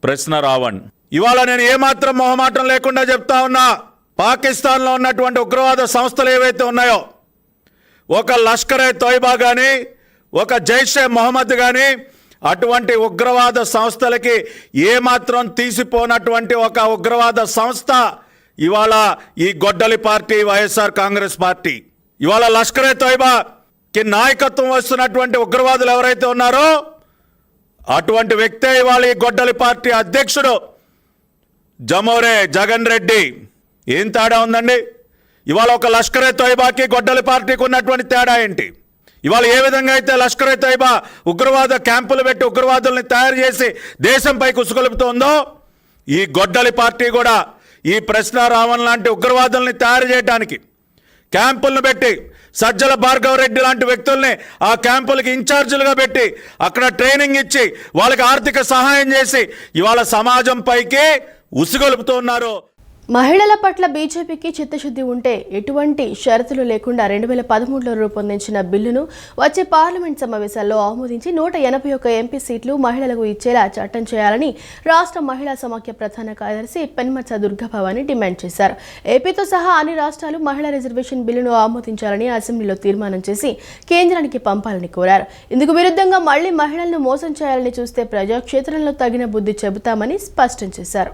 ప్రశ్న రావణ్. ఇవాళ నేను ఏమాత్రం మొహమాటం లేకుండా చెప్తా ఉన్నా, పాకిస్తాన్లో ఉన్నటువంటి ఉగ్రవాద సంస్థలు ఏవైతే ఉన్నాయో, ఒక లష్కరే తోయిబా కానీ, ఒక జైషే మొహమ్మద్ కానీ, అటువంటి ఉగ్రవాద సంస్థలకి ఏమాత్రం తీసిపోనటువంటి ఒక ఉగ్రవాద సంస్థ ఇవాళ ఈ గొడ్డలి పార్టీ వైఎస్ఆర్ కాంగ్రెస్ పార్టీ. ఇవాళ లష్కరే తోయిబాకి నాయకత్వం వస్తున్నటువంటి ఉగ్రవాదులు ఎవరైతే ఉన్నారో అటువంటి వ్యక్తే ఇవాళ ఈ గొడ్డలి పార్టీ అధ్యక్షుడు జమోరే జగన్ రెడ్డి. ఏం తేడా ఉందండి? ఇవాళ ఒక లష్కరే తోయిబాకి గొడ్డలి పార్టీకి ఉన్నటువంటి తేడా ఏంటి? ఇవాళ ఏ విధంగా అయితే లష్కరే తోయిబా ఉగ్రవాద క్యాంపులు పెట్టి ఉగ్రవాదుల్ని తయారు చేసి దేశంపై కుసుగొలుపుతోందో, ఈ గొడ్డలి పార్టీ కూడా ఈ ప్రశ్న రావణ్ లాంటి ఉగ్రవాదుల్ని తయారు చేయడానికి క్యాంపులను పెట్టి, సజ్జల భార్గవ్ రెడ్డి లాంటి వ్యక్తుల్ని ఆ క్యాంపులకి ఇన్ఛార్జీలుగా పెట్టి అక్కడ ట్రైనింగ్ ఇచ్చి వాళ్ళకి ఆర్థిక సహాయం చేసి ఇవాళ సమాజం పైకి ఉసిగొలుపుతున్నారు. మహిళల పట్ల బీజేపీకి చిత్తశుద్ధి ఉంటే ఎటువంటి షరతులు లేకుండా 2013లో రూపొందించిన బిల్లును వచ్చే పార్లమెంట్ సమావేశాల్లో ఆమోదించి 181 ఎంపీ సీట్లు మహిళలకు ఇచ్చేలా చట్టం చేయాలని రాష్ట్ర మహిళా సమాఖ్య ప్రధాన కార్యదర్శి పెన్మత్స దుర్గాభవాని డిమాండ్ చేశారు. ఏపీతో సహా అన్ని రాష్ట్రాలు మహిళా రిజర్వేషన్ బిల్లును ఆమోదించాలని అసెంబ్లీలో తీర్మానం చేసి కేంద్రానికి పంపాలని కోరారు. ఇందుకు విరుద్ధంగా మళ్లీ మహిళలను మోసం చేయాలని చూస్తే ప్రజాక్షేత్రంలో తగిన బుద్ధి చెబుతామని స్పష్టం చేశారు.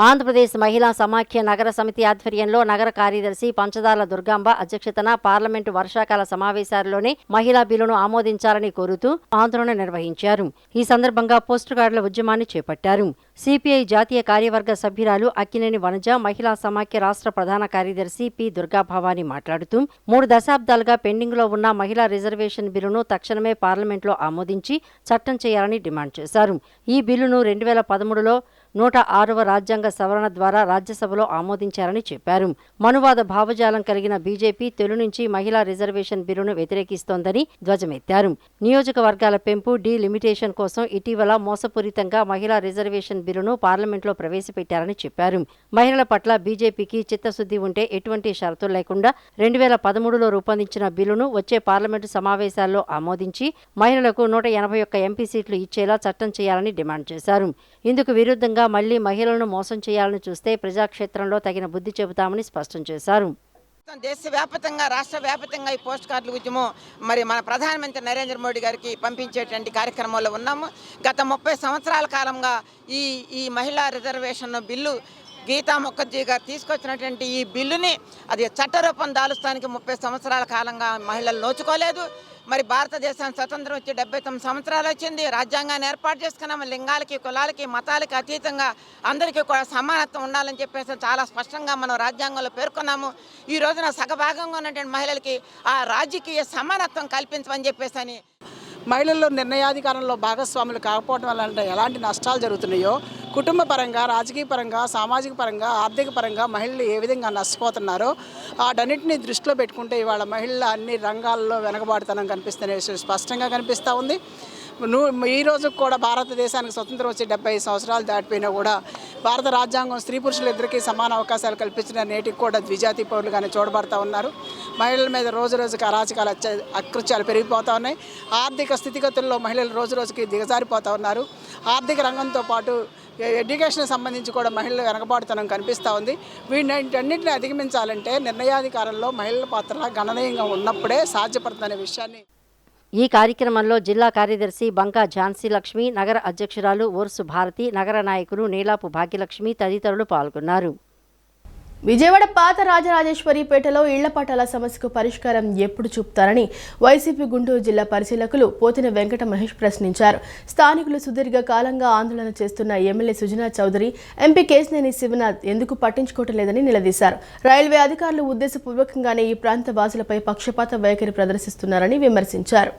ఆంధ్రప్రదేశ్ మహిళా సమాఖ్య నగర సమితి ఆధ్వర్యంలో నగర కార్యదర్శి పంచదార్ల దుర్గాంబ అధ్యక్షతన పార్లమెంటు వర్షాకాల సమావేశాల్లోనే మహిళా బిల్లును ఆమోదించాలని కోరుతూ ఆందోళన నిర్వహించారు. ఈ సందర్భంగా పోస్టు కార్డుల ఉద్యమాన్ని చేపట్టారు. సిపిఐ జాతీయ కార్యవర్గ సభ్యురాలు అక్కినేని వనజ, మహిళా సమాఖ్య రాష్ట్ర ప్రధాన కార్యదర్శి పి దుర్గాభవాని మాట్లాడుతూ 3 దశాబ్దాలుగా పెండింగ్లో ఉన్న మహిళా రిజర్వేషన్ బిల్లును తక్షణమే పార్లమెంట్లో ఆమోదించి చట్టం చేయాలని డిమాండ్ చేశారు. ఈ బిల్లును 2013లో 106వ రాజ్యాంగ సవరణ ద్వారా రాజ్యసభలో ఆమోదించారని చెప్పారు. మనువాద భావజాలం కలిగిన బీజేపీ తొలి నుంచి మహిళా రిజర్వేషన్ బిల్లును వ్యతిరేకిస్తోందని ధ్వజమెత్తారు. నియోజకవర్గాల పెంపు డీలిమిటేషన్ కోసం ఇటీవల మోసపూరితంగా మహిళా రిజర్వేషన్ బిల్లును పార్లమెంట్లో ప్రవేశపెట్టారని చెప్పారు. మహిళల పట్ల బీజేపీకి చిత్తశుద్ధి ఉంటే ఎటువంటి షరతులు లేకుండా 2013లో రూపొందించిన బిల్లును వచ్చే పార్లమెంటు సమావేశాల్లో ఆమోదించి మహిళలకు 181 ఎంపీ సీట్లు ఇచ్చేలా చట్టం చేయాలని డిమాండ్ చేశారు. ఇందుకు విరుద్ధంగా మళ్లీ మహిళలను మోసం చేయాలని చూస్తే ప్రజాక్షేత్రంలో తగిన బుద్ధి చెబుతామని స్పష్టం చేశారు. దేశవ్యాప్తంగా రాష్ట్ర వ్యాప్తంగా ఈ పోస్ట్ కార్డుల ఉద్యమం మరి మన ప్రధానమంత్రి నరేంద్ర మోడీ గారికి పంపించేటువంటి కార్యక్రమంలో ఉన్నాము. గత 30 సంవత్సరాల కాలంగా ఈ మహిళా రిజర్వేషన్ బిల్లు గీతా ముఖర్జీ గారు తీసుకొచ్చినటువంటి ఈ బిల్లుని అది చట్టరూపం దాలుస్తానికి 30 సంవత్సరాల కాలంగా మహిళలు నోచుకోలేదు. మరి భారతదేశానికి స్వతంత్రం వచ్చి 79 సంవత్సరాలు వచ్చింది. రాజ్యాంగాన్ని ఏర్పాటు చేసుకున్నాము. లింగాలకి, కులాలకి, మతాలకి అతీతంగా అందరికీ కూడా సమానత్వం ఉండాలని చెప్పేసి చాలా స్పష్టంగా మనం రాజ్యాంగంలో పేర్కొన్నాము. ఈ రోజున సగభాగంగా ఉన్నటువంటి మహిళలకి ఆ రాజకీయ సమానత్వం కల్పించమని చెప్పేసి మహిళల్లో నిర్ణయాధికారంలో భాగస్వాములు కాకపోవడం వల్ల ఎలాంటి నష్టాలు జరుగుతున్నాయో, కుటుంబ పరంగా, రాజకీయ పరంగా, సామాజిక పరంగా, ఆర్థిక పరంగా మహిళలు ఏ విధంగా నష్టపోతున్నారో వాటన్నిటిని దృష్టిలో పెట్టుకుంటే ఇవాళ మహిళల అన్ని రంగాల్లో వెనకబాటుతనం కనిపిస్తున్న విషయం స్పష్టంగా కనిపిస్తూ ఉంది. ఈ రోజు కూడా భారతదేశానికి స్వతంత్రం వచ్చి 75 సంవత్సరాలు దాటిపోయినా కూడా భారత రాజ్యాంగం స్త్రీ పురుషులు ఇద్దరికీ సమాన అవకాశాలు కల్పించిన నేటికి కూడా ద్విజాతి పౌరులుగానే చూడబడతా ఉన్నారు. మహిళల మీద రోజు రోజుకి అరాచకాలు అకృత్యాలు పెరిగిపోతూ ఉన్నాయి. ఆర్థిక స్థితిగతుల్లో మహిళలు రోజు రోజుకి దిగజారిపోతూ ఉన్నారు. ఆర్థిక రంగంతో పాటు ఎడ్యుకేషన్ సంబంధించి కూడా మహిళల వెనకబాటుతనం కనిపిస్తూ ఉంది. వీటన్నింటిని అధిగమించాలంటే నిర్ణయాధికారంలో మహిళల పాత్ర గణనీయంగా ఉన్నప్పుడే సాధ్యపడుతుందనే విషయాన్ని ఈ కార్యక్రమంలో జిల్లా కార్యదర్శి బంకా ఝాన్సీ లక్ష్మి, నగర అధ్యక్షురాలు ఓర్సు భారతి, నగర నాయకులు నీలాపు భాగ్యలక్ష్మి తదితరులు పాల్గొన్నారు. విజయవాడ పాత రాజరాజేశ్వరిపేటలో ఇళ్ల పట్టాల సమస్యకు పరిష్కారం ఎప్పుడు చూపుతారని వైసీపీ గుంటూరు జిల్లా పరిశీలకులు పోతిన వెంకట మహేష్ ప్రశ్నించారు. స్థానికులు సుదీర్ఘ కాలంగా ఆందోళన చేస్తున్న ఎమ్మెల్యే సుజనా చౌదరి, ఎంపీ కేశినేని శివనాథ్ ఎందుకు పట్టించుకోవటం లేదని నిలదీశారు. రైల్వే అధికారులు ఉద్దేశపూర్వకంగానే ఈ ప్రాంత వాసులపై పక్షపాత వైఖరి ప్రదర్శిస్తున్నారని విమర్శించారు.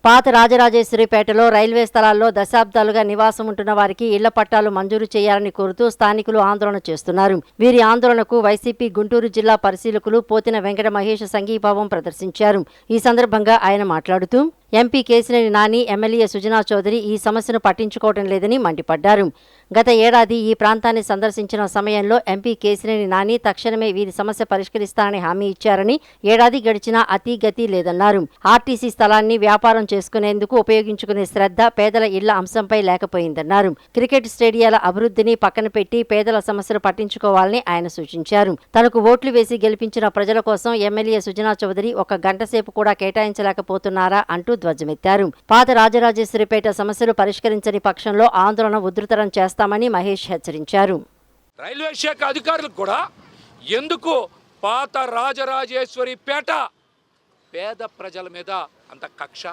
పాత రాజరాజేశ్వరిపేటలో రైల్వే స్థలాల్లో దశాబ్దాలుగా నివాసం ఉంటున్న వారికి ఇళ్ల పట్టాలు మంజూరు చేయాలని కోరుతూ స్థానికులు ఆందోళన చేస్తున్నారు. వీరి ఆందోళనకు వైసీపీ గుంటూరు జిల్లా పరిశీలకులు పోతిన వెంకట మహేష్ సంఘీభావం ప్రదర్శించారు. ఈ సందర్భంగా ఆయన మాట్లాడుతూ ఎంపీ కేశినేని నాని, ఎమ్మెల్యే సుజనా చౌదరి ఈ సమస్యను పట్టించుకోవడం లేదని మండిపడ్డారు. గత ఏడాది ఈ ప్రాంతాన్ని సందర్శించిన సమయంలో ఎంపీ కేశినేని నాని తక్షణమే వీరి సమస్య పరిష్కరిస్తానని హామీ ఇచ్చారని, ఏడాది గడిచినా అతి గతి లేదన్నారు. ఆర్టీసీ స్థలాన్ని వ్యాపారం చేసుకునేందుకు ఉపయోగించుకునే శ్రద్ధ పేదల ఇళ్ల అంశంపై లేకపోయిందన్నారు. క్రికెట్ స్టేడియాల అభివృద్ధిని పక్కన పెట్టి పేదల సమస్యలు పట్టించుకోవాలని ఆయన సూచించారు. తనకు ఓట్లు వేసి గెలిపించిన ప్రజల కోసం ఎమ్మెల్యే సుజనా చౌదరి 1 గంట సేపు కూడా కేటాయించలేకపోతున్నారా అంటూ ధ్వజమెత్తారు. పాత రాజరాజేశ్వరిపేట సమస్యలు పరిష్కరించని పక్షంలో ఆందోళన ఉధృతరం చేస్తామని మహేష్ హెచ్చరించారు. రైల్వే శాఖ అధికారులకు కూడా ఎందుకు పాత రాజరాజేశ్వరిపేట పేద ప్రజల మీద అంత కక్ష?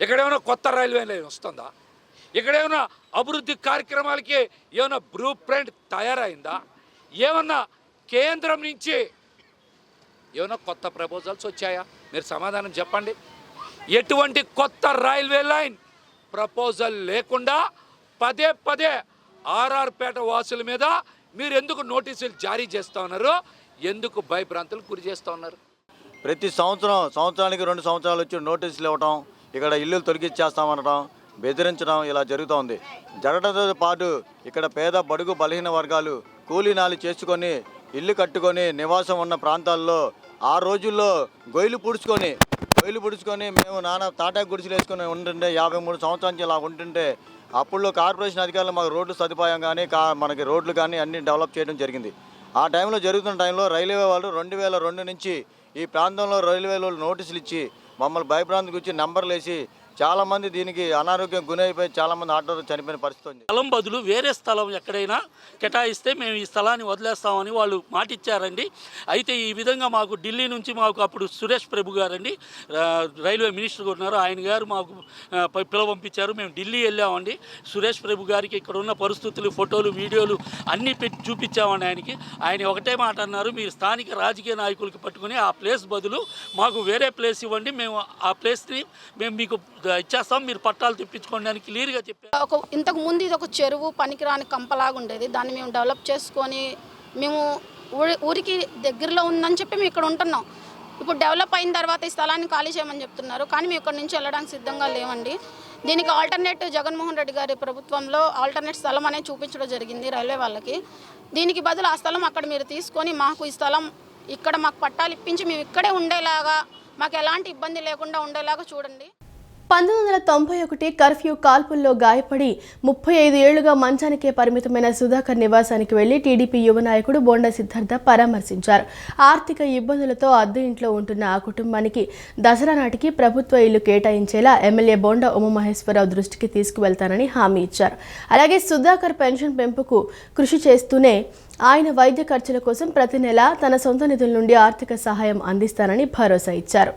ఇక్కడేమైనా కొత్త రైల్వే లైన్ వస్తుందా? ఇక్కడేమైనా అభివృద్ధి కార్యక్రమాలకి ఏమైనా బ్లూ ప్రింట్ తయారైందా? ఏమన్నా కేంద్రం నుంచి ఏమైనా కొత్త ప్రపోజల్స్ వచ్చాయా? మీరు సమాధానం చెప్పండి. ఎటువంటి కొత్త రైల్వే లైన్ ప్రపోజల్ లేకుండా పదే పదే ఆర్ఆర్పేట వాసుల మీద మీరు ఎందుకు నోటీసులు జారీ చేస్తూ ఉన్నారు? ఎందుకు భయభ్రాంతులకు గురి చేస్తూ ఉన్నారు? ప్రతి సంవత్సరానికి 2 సంవత్సరాలు వచ్చి నోటీసులు ఇవ్వటం, ఇక్కడ ఇల్లులు తొలగించేస్తామనడం, బెదిరించడం ఇలా జరుగుతోంది. జరగడంతో పాటు ఇక్కడ పేద బడుగు బలహీన వర్గాలు కూలీనాలు చేసుకొని ఇల్లు కట్టుకొని నివాసం ఉన్న ప్రాంతాల్లో ఆ రోజుల్లో గొయ్యిలు పుడుచుకొని మేము తాటా గుడిసెలు వేసుకొని ఉంటుంటే 53 సంవత్సరాల నుంచి ఇలా ఉంటుంటే అప్పుడులో కార్పొరేషన్ అధికారులు మాకు రోడ్లు సదుపాయం కానీ మనకి రోడ్లు కానీ అన్నీ డెవలప్ చేయడం జరిగింది. ఆ టైంలో జరుగుతున్న టైంలో రైల్వే వాళ్ళు 2002 నుంచి ఈ ప్రాంతంలో రైల్వే వాళ్ళు నోటీసులు ఇచ్చి మమ్మల్ని భయభ్రాంతికి వచ్చి నంబర్లు వేసి చాలామంది దీనికి అనారోగ్యం గురైపోయి చాలామంది ఆటోలో చనిపోయిన పరిస్థితి ఉంది. స్థలం బదులు వేరే స్థలం ఎక్కడైనా కేటాయిస్తే మేము ఈ స్థలాన్ని వదిలేస్తామని వాళ్ళు మాట ఇచ్చారండి. అయితే ఈ విధంగా మాకు ఢిల్లీ నుంచి మాకు అప్పుడు సురేష్ ప్రభు గారండి రైల్వే మినిస్టర్ ఉన్నారు, ఆయన గారు మాకు పిలువ పంపించారు. మేము ఢిల్లీ వెళ్ళామండి. సురేష్ ప్రభు గారికి ఇక్కడ ఉన్న పరిస్థితులు, ఫోటోలు, వీడియోలు అన్నీ పెట్టి చూపించామండి ఆయనకి. ఆయన ఒకటే మాట అన్నారు, మీరు స్థానిక రాజకీయ నాయకులకి పట్టుకుని ఆ ప్లేస్ బదులు మాకు వేరే ప్లేస్ ఇవ్వండి, మేము ఆ ప్లేస్ని మేము మీకు ఇచ్చేస్తాం, మీరు పట్టాలు తెప్పించుకోండి అని క్లియర్గా చెప్పారు. ఇంతకు ముందు ఇది ఒక చెరువు పనికిరాని కంపలాగా ఉండేది. దాన్ని మేము డెవలప్ చేసుకొని మేము ఊరికి దగ్గరలో ఉందని చెప్పి మేము ఇక్కడ ఉంటున్నాం. ఇప్పుడు డెవలప్ అయిన తర్వాత ఈ స్థలాన్ని ఖాళీ చేయమని చెప్తున్నారు, కానీ మేము ఇక్కడ నుంచి వెళ్ళడానికి సిద్ధంగా లేవండి. దీనికి ఆల్టర్నేట్ జగన్మోహన్ రెడ్డి గారి ప్రభుత్వంలో ఆల్టర్నేట్ స్థలం అనేది చూపించడం జరిగింది రైల్వే వాళ్ళకి. దీనికి బదులు ఆ స్థలం అక్కడ మీరు తీసుకొని మాకు ఈ స్థలం ఇక్కడ మాకు పట్టాలు ఇప్పించి మేము ఇక్కడే ఉండేలాగా, మాకు ఎలాంటి ఇబ్బంది లేకుండా ఉండేలాగా చూడండి. 1991 కర్ఫ్యూ కాల్పుల్లో గాయపడి 35 ఏళ్లుగా మంచానికే పరిమితమైన సుధాకర్ నివాసానికి వెళ్లి టీడీపీ యువ నాయకుడు బోండా సిద్ధార్థ పరామర్శించారు. ఆర్థిక ఇబ్బందులతో అద్దె ఇంట్లో ఉంటున్న ఆ కుటుంబానికి దసరా నాటికి ప్రభుత్వ ఇల్లు కేటాయించేలా ఎమ్మెల్యే బోండా ఉమామహేశ్వరరావు దృష్టికి తీసుకువెళ్తానని హామీ ఇచ్చారు. అలాగే సుధాకర్ పెన్షన్ పెంపుకు కృషి చేస్తూనే ఆయన వైద్య ఖర్చుల కోసం ప్రతి నెల తన సొంత నిధుల నుండి ఆర్థిక సహాయం అందిస్తానని భరోసా ఇచ్చారు.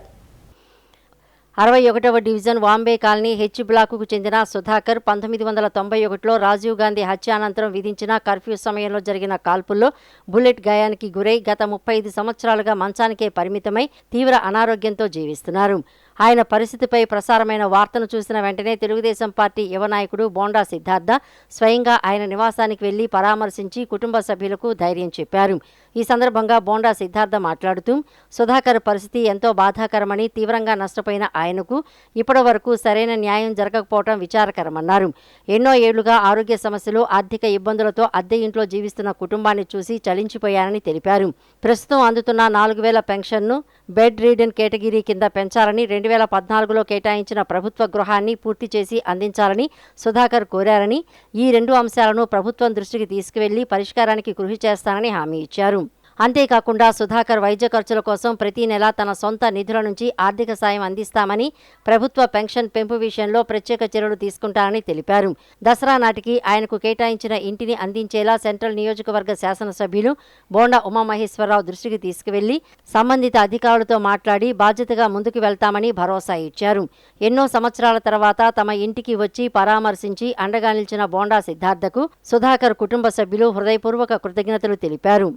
61వ డివిజన్ వాంబే కాలనీ హెచ్ బ్లాకుకు చెందిన సుధాకర్ 1991లో రాజీవ్ గాంధీ హత్య అనంతరం విధించిన కర్ఫ్యూ సమయంలో జరిగిన కాల్పుల్లో బుల్లెట్ గాయానికి గురై గత 35 సంవత్సరాలుగా మంచానికే పరిమితమై తీవ్ర అనారోగ్యంతో జీవిస్తున్నారు. ఆయన పరిస్థితిపై ప్రసారమైన వార్తను చూసిన వెంటనే తెలుగుదేశం పార్టీ యువ నాయకుడు బోండా సిద్ధార్థ స్వయంగా ఆయన నివాసానికి వెళ్లి పరామర్శించి కుటుంబ సభ్యులకు ధైర్యం చెప్పారు. ఈ సందర్భంగా బోండా సిద్ధార్థ మాట్లాడుతూ సుధాకర్ పరిస్థితి ఎంతో బాధాకరమని, తీవ్రంగా నష్టపోయిన ఆయనకు ఇప్పటి వరకు సరైన న్యాయం జరగకపోవడం విచారకరమన్నారు. ఎన్నో ఏళ్లుగా ఆరోగ్య సమస్యలు, ఆర్థిక ఇబ్బందులతో అద్దె ఇంట్లో జీవిస్తున్న కుటుంబాన్ని చూసి చలించిపోయారని తెలిపారు. ప్రస్తుతం అందుతున్న 4000 పెన్షన్ను బెడ్ రీడెన్ కేటగిరీ కింద పెంచాలని, 2014లో కేటాయించిన ప్రభుత్వ గృహాన్ని పూర్తి చేసి అందించాలని సుధాకర్ కోరారని, ఈ 2 అంశాలను ప్రభుత్వం దృష్టికి తీసుకువెళ్లి పరిష్కారానికి కృషి చేస్తానని హామీ ఇచ్చారు. అంతేకాకుండా సుధాకర్ వైద్య ఖర్చుల కోసం ప్రతి నెల తన సొంత నిధుల నుంచి ఆర్థిక సాయం అందిస్తామని, ప్రభుత్వ పెన్షన్ పెంపు విషయంలో ప్రత్యేక చర్యలు తీసుకుంటారని తెలిపారు. దసరా నాటికి ఆయనకు కేటాయించిన ఇంటిని అందించేలా సెంట్రల్ నియోజకవర్గ శాసనసభ్యులు బోండా ఉమామహేశ్వరరావు దృష్టికి తీసుకువెళ్లి సంబంధిత అధికారులతో మాట్లాడి బాధ్యతగా ముందుకు వెళ్తామని భరోసా ఇచ్చారు. ఎన్నో సంవత్సరాల తర్వాత తమ ఇంటికి వచ్చి పరామర్శించి అండగా నిలిచిన బోండా సిద్ధార్థకు సుధాకర్ కుటుంబ సభ్యులు హృదయపూర్వక కృతజ్ఞతలు తెలిపారు.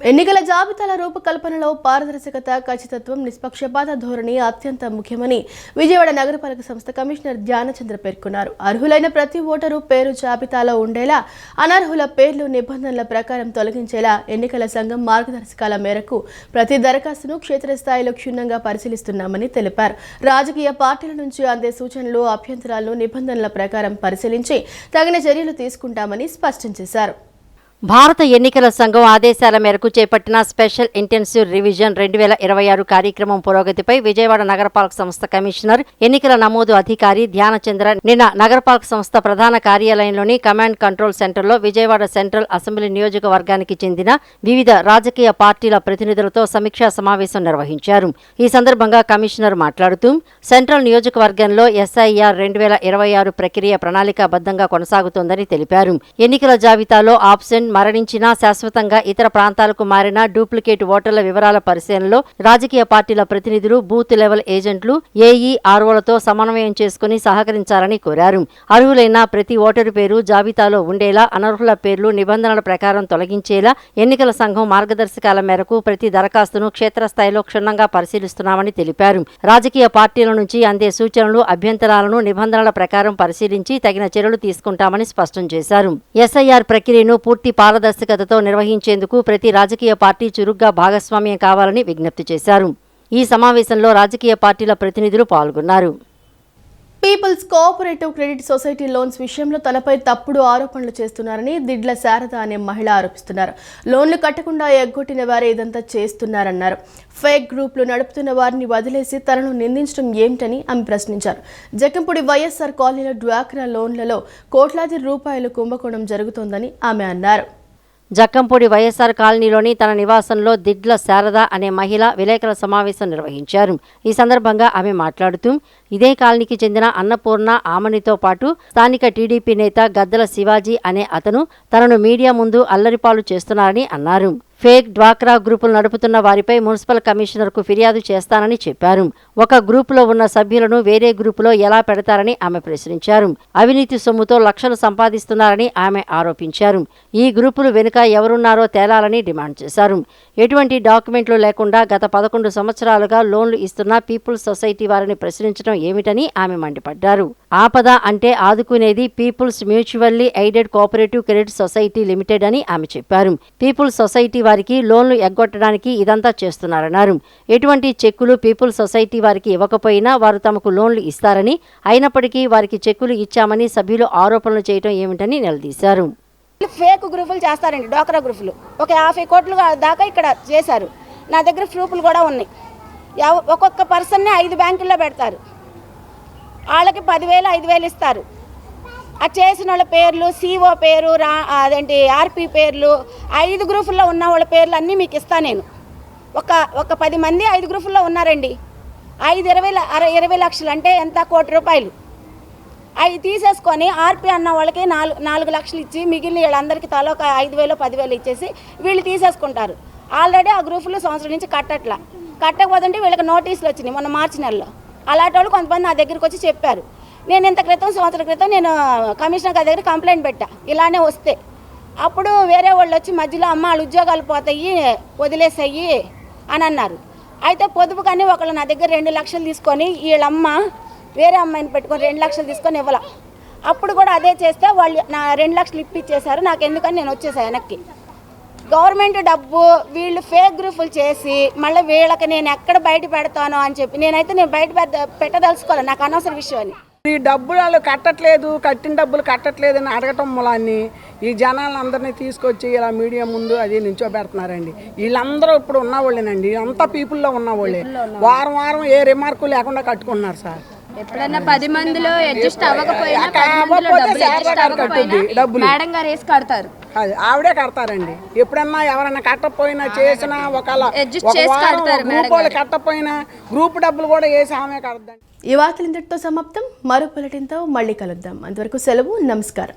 ఎన్నికల జాబితాల రూపకల్పనలో పారదర్శకత, ఖచ్చితత్వం, నిష్పక్షపాత ధోరణి అత్యంత ముఖ్యమని విజయవాడ నగరపాలక సంస్థ కమిషనర్ ధ్యానచంద్ర పేర్కొన్నారు. అర్హులైన ప్రతి ఓటరు పేరు జాబితాలో ఉండేలా, అనర్హుల పేర్లు నిబంధనల ప్రకారం తొలగించేలా ఎన్నికల సంఘం మార్గదర్శకాల మేరకు ప్రతి దరఖాస్తును క్షేత్రస్థాయిలో క్షుణ్ణంగా పరిశీలిస్తున్నామని తెలిపారు. రాజకీయ పార్టీల నుంచి అందే సూచనలు, అభ్యంతరాలను నిబంధనల ప్రకారం పరిశీలించి తగిన చర్యలు తీసుకుంటామని స్పష్టం చేశారు. భారత ఎన్నికల సంఘం ఆదేశాల మేరకు చేపట్టిన స్పెషల్ ఇంటెన్సివ్ రివిజన్ 2026 కార్యక్రమం పురోగతిపై విజయవాడ నగరపాలక సంస్థ కమిషనర్, ఎన్నికల నమోదు అధికారి ధ్యానచంద్ర నిన్న నగరపాలక సంస్థ ప్రధాన కార్యాలయంలోని కమాండ్ కంట్రోల్ సెంటర్లో విజయవాడ సెంట్రల్ అసెంబ్లీ నియోజకవర్గానికి చెందిన వివిధ రాజకీయ పార్టీల ప్రతినిధులతో సమీక్షా సమావేశం నిర్వహించారు. ఈ సందర్భంగా కమిషనర్ మాట్లాడుతూ సెంట్రల్ నియోజకవర్గంలో SIR 2026 ప్రక్రియ ప్రణాళికాబద్ధంగా కొనసాగుతోందని తెలిపారు. ఎన్నికల జాబితాలో ఆబ్సెంట్, మరణించినా, శాశ్వతంగా ఇతర ప్రాంతాలకు మారిన డూప్లికేట్ ఓటర్ల వివరాల పరిశీలనలో రాజకీయ పార్టీల ప్రతినిధులు, బూత్ లెవెల్ ఏజెంట్లు, AEROలతో సమన్వయం చేసుకుని సహకరించాలని కోరారు. అర్హులైన ప్రతి ఓటరు పేరు జాబితాలో ఉండేలా, అనర్హుల పేర్లు నిబంధనల ప్రకారం తొలగించేలా ఎన్నికల సంఘం మార్గదర్శకాల మేరకు ప్రతి దరఖాస్తును క్షేత్రస్థాయిలో క్షుణ్ణంగా పరిశీలిస్తున్నామని తెలిపారు. రాజకీయ పార్టీల నుంచి అందే సూచనలు, అభ్యంతరాలను నిబంధనల ప్రకారం పరిశీలించి తగిన చర్యలు తీసుకుంటామని స్పష్టం చేశారు. SIR ప్రక్రియను పూర్తి పారదర్శకతతో నిర్వహించేందుకు ప్రతి రాజకీయ పార్టీ చురుగ్గా భాగస్వామ్యం కావాలని విజ్ఞప్తి చేశారు. ఈ సమావేశంలో రాజకీయ పార్టీల ప్రతినిధులు పాల్గొన్నారు. People's cooperative credit society loans విషయంలో తనపై తప్పుడు ఆరోపణలు చేస్తున్నారని దిడ్ల శారద అనే మహిళ ఆరోపిస్తున్నారు. లోన్లు కట్టకుండా ఎగ్గొట్టిన వారే ఇదంతా చేస్తున్నారన్నారు. ఫేక్ గ్రూపులు నడుపుతున్న వారిని వదిలేసి తనను నిందించడం ఏమిటని ఆమె ప్రశ్నించారు. జకంపూడి వైఎస్ఆర్ కాలనీలో డ్వాక్రా లోన్లలో కోట్లాది రూపాయలు కుంభకోణం జరుగుతోందని ఆమె అన్నారు. జక్కంపూడి వైఎస్ఆర్ కాలనీలోని తన నివాసంలో దిడ్ల శారద అనే మహిళ విలేకరుల సమావేశం నిర్వహించారు. ఈ సందర్భంగా ఆమె మాట్లాడుతూ ఇదే కాలనీకి చెందిన అన్నపూర్ణ, ఆమనితో పాటు స్థానిక టీడీపీ నేత గద్దల శివాజీ అనే అతను తనను మీడియా ముందు అల్లరిపాలు చేస్తున్నారని అన్నారు. ఫేక్ డ్వాక్రా గ్రూపులు నడుపుతున్న వారిపై మున్సిపల్ కమిషనర్కు ఫిర్యాదు చేస్తానని చెప్పారు. ఒక గ్రూపులో ఉన్న సభ్యులను వేరే గ్రూపులో ఎలా పెడతారని ఆమె ప్రశ్నించారు. అవినీతి సొమ్ముతో లక్షలు సంపాదిస్తున్నారని ఆమె ఆరోపించారు. ఈ గ్రూపులు వెనుక ఎవరున్నారో తేలాలని డిమాండ్ చేశారు. ఎటువంటి డాక్యుమెంట్లు లేకుండా గత 11 సంవత్సరాలుగా లోన్లు ఇస్తున్న పీపుల్స్ సొసైటీ వారిని ప్రశ్నించడం ఏమిటని ఆమె మండిపడ్డారు. ఆపద అంటే ఆదుకునేది peoples mutually aided cooperative credit society limited అని ఆమె చెప్పారు. పీపుల్స్ సొసైటీ వారికి లోన్లు ఎగ్గొట్టడానికి ఇదంతా చేస్తున్నారన్నారు. ఎటువంటి చెక్కులు పీపుల్స్ సొసైటీ వారికి ఇవ్వకపోయినా వారు తమకు లోన్లు ఇస్తారని, అయినప్పటికీ వారికి చెక్కులు ఇచ్చామని సభ్యులు ఆరోపణలు చేయడం ఏమిటని నిలదీశారు. ఫేక్ గ్రూపులు చేస్తారండి, డోక్రా గ్రూపులు ఒక 50 కోట్లు దాకా ఇక్కడ చేశారు. నా దగ్గర ప్రూఫ్లు కూడా ఉన్నాయి. ఒక్కొక్క పర్సన్ని 5 బ్యాంకుల్లో పెడతారు, వాళ్ళకి 10,000 5,000 ఇస్తారు. ఆ చేసిన వాళ్ళ పేర్లు, సిఓ పేరు, అదేంటి ఆర్పి పేర్లు, 5 గ్రూపుల్లో ఉన్న వాళ్ళ పేర్లు అన్నీ మీకు ఇస్తాను నేను. ఒక 10 మంది 5 గ్రూపుల్లో ఉన్నారండి. 20 లక్షలు అంటే ఎంత? 1 కోటి రూపాయలు. అవి తీసేసుకొని ఆర్పి అన్న వాళ్ళకి 4 లక్షలు ఇచ్చి మిగిలిన వీళ్ళందరికీ తలో ఒక 5,000 10,000 ఇచ్చేసి వీళ్ళు తీసేసుకుంటారు. ఆల్రెడీ ఆ గ్రూపులు సంవత్సరం నుంచి కట్టకపోతుంటే వీళ్ళకి నోటీసులు వచ్చినాయి మొన్న మార్చి నెలలో. అలాంటి వాళ్ళు కొంతమంది నా దగ్గరికి వచ్చి చెప్పారు. నేను సంవత్సరం క్రితం నేను కమిషనర్ గారి దగ్గర కంప్లైంట్ పెట్టా ఇలానే వస్తే. అప్పుడు వేరే వాళ్ళు వచ్చి మధ్యలో అమ్మ వాళ్ళ ఉద్యోగాలు పోతాయి వదిలేసాయి అని అన్నారు. అయితే పొదుపు కానీ ఒకళ్ళు నా దగ్గర 2 లక్షలు తీసుకొని వీళ్ళమ్మ వేరే అమ్మాయిని పెట్టుకొని 2 లక్షలు తీసుకొని ఇవ్వాల. అప్పుడు కూడా అదే చేస్తే వాళ్ళు నా 2 లక్షలు ఇప్పించేశారు. నాకు ఎందుకని నేను వచ్చేసాను వెనక్కి. గవర్నమెంట్ డబ్బు వీళ్ళు ఫేక్ గ్రూపులు చేసి మళ్ళీ వీళ్ళకి నేను ఎక్కడ బయట పెడతాను అని చెప్పి నేను బయట పెట్టదలుచుకోవాలి, నాకు అనవసర విషయం అని. ఈ డబ్బులు వాళ్ళు కట్టట్లేదు, కట్టిన డబ్బులు కట్టట్లేదు అని అడగటం మూలాన్ని ఈ జనాలందరినీ తీసుకొచ్చి ఇలా మీడియా ముందు అది నించోబెడుతున్నారండి. వీళ్ళందరూ ఇప్పుడు ఉన్నవాళ్ళేనండి, అంతా పీపుల్లో ఉన్నవాళ్ళే. వారం ఏ రిమార్కు లేకుండా కట్టుకున్నారు సార్. ఎప్పుడన్నా 10 మందిలో అడ్జస్ట్ అవ్వకపోయినా డబ్బులు మేడం గారు వేసి కడతారు. అది ఆవిడే కడతారండి. ఎప్పుడన్నా ఎవరైనా కట్టకపోయినా చేసినా ఒకవేళ గ్రూప్ వాళ్ళు కట్టకపోయినా గ్రూప్ డబ్బులు కూడా వేసి ఆమె కడతాండి. ఈ వార్తలు ఇంతటితో సమాప్తం. మరో బులెటిన్తో మళ్ళీ కలుద్దాం. అంతవరకు సెలవు, నమస్కారం.